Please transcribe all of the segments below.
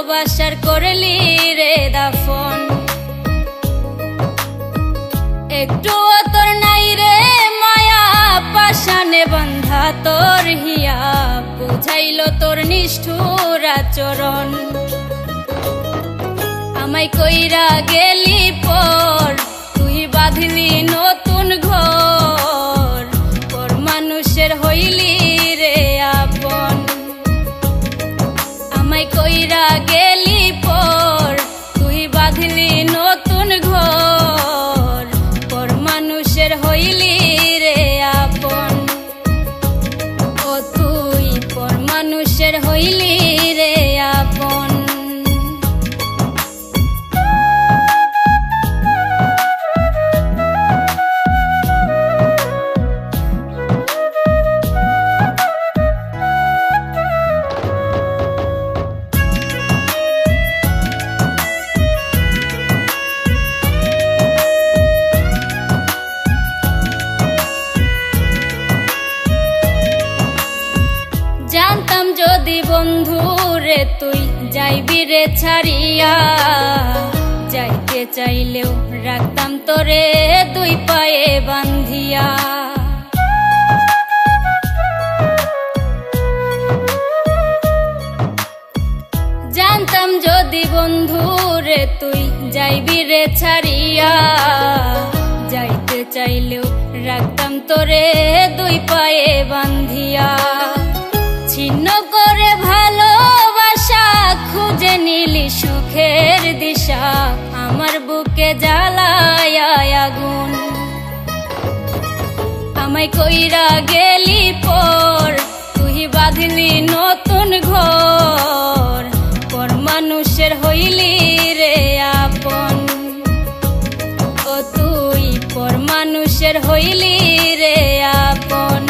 ভালোবাসার করলি রে দাফন। একটু তোর নাই রে মায়া পাশানে বান্ধা তোর হিয়া, বুঝাইল তোর নিষ্ঠুর আচরণ। আমায় কইরা গেলি পর তুই বাঁধলি নতুন ঘর, পর মানুষের হইলি রে আপন। আমায় কইরা গেলি পর তুই বাঁধলি নতুন ঘর, পর মানুষের হইলি রে আপন। ও তুই পর মানুষের হইলি রে আপন। জানতাম যদি বন্ধু রে তুই যাইবি রে ছাড়িয়া, যাইতে চাইলেও রাখতাম তোরে দুই পায়ে বান্ধিয়া। জানতাম যদি বন্ধু রে তুই যাইবি রে ছাড়িয়া, যাইতে চাইলেও রাখতাম তোরে দুই পায়ে বান্ধিয়া। ছিন্ন করে ভালোবাসা খুঁজে নিলি সুখের দিশা, আমার বুকে জ্বালায় আগুন। আমায় কইরা গেলি পর তুই বাঁধলি নতুন ঘর, পর মানুষের হইলি রে আপন। ও তুই পর মানুষের হইলি রে আপন।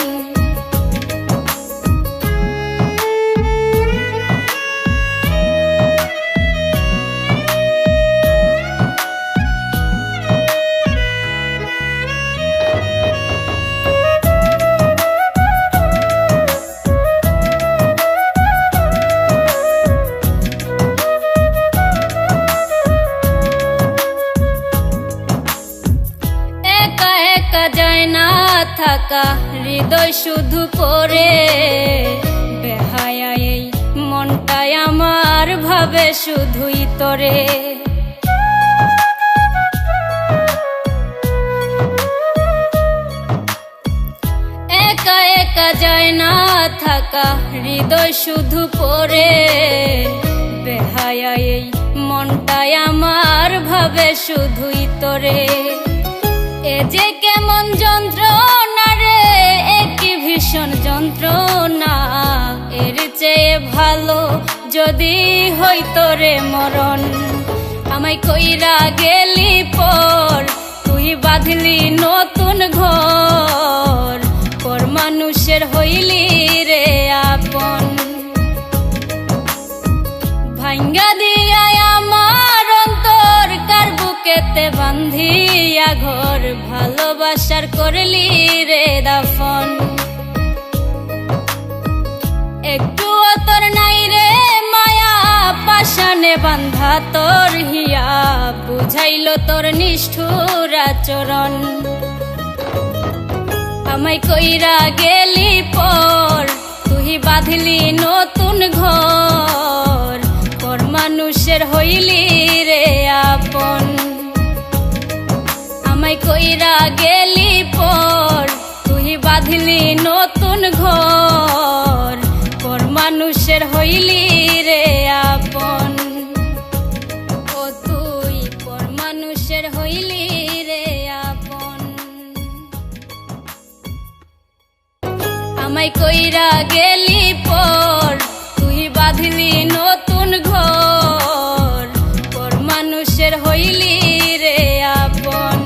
যায় না থাকা হৃদয় শুধু পড়ে, বেহায়া এই মনটাই আমার ভাবে শুধুই তোরে। একা একা যায় না থাকা হৃদয় শুধু পড়ে, বেহায়া এই মনটাই আমার ভাবে শুধুই তোরে। এ যে কেমন যন্ত্রণা রে, একই ভীষণ যন্ত্রণা, এর চেয়ে ভালো যদি হইতো রে মরণ। আমায় কইরা গেলি পর তুই বাঁধলি নতুন ঘর, পর মানুষের হইলি রে আপন। ভাঙ্গা দিয়া আমার অন্তর কার বুকেতে বান্ধিয়া ঘর, ভালোবাসার করলি রে দাফন। একটু তোর নাই রে মায়া পাশানে বান্ধা তোর হিয়া, বুঝাইল তোর নিষ্ঠুর আচরণ। আমায় কইরা গেলি পর তুই বাঁধলি নতুন ঘর, পর মানুষের হইলি রে আপন। আমায় কইরা গেলি পর তুই বাঁধলি নতুন ঘর, পর মানুষের হইলি রে আপন। ও তুই পর মানুষের হইলি রে আপন। আমায় কইরা গেলি পর তুই বাঁধলি নতুন ঘর, পর মানুষের হইলি রে আপন।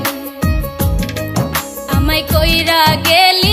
আমায় কইরা গেলি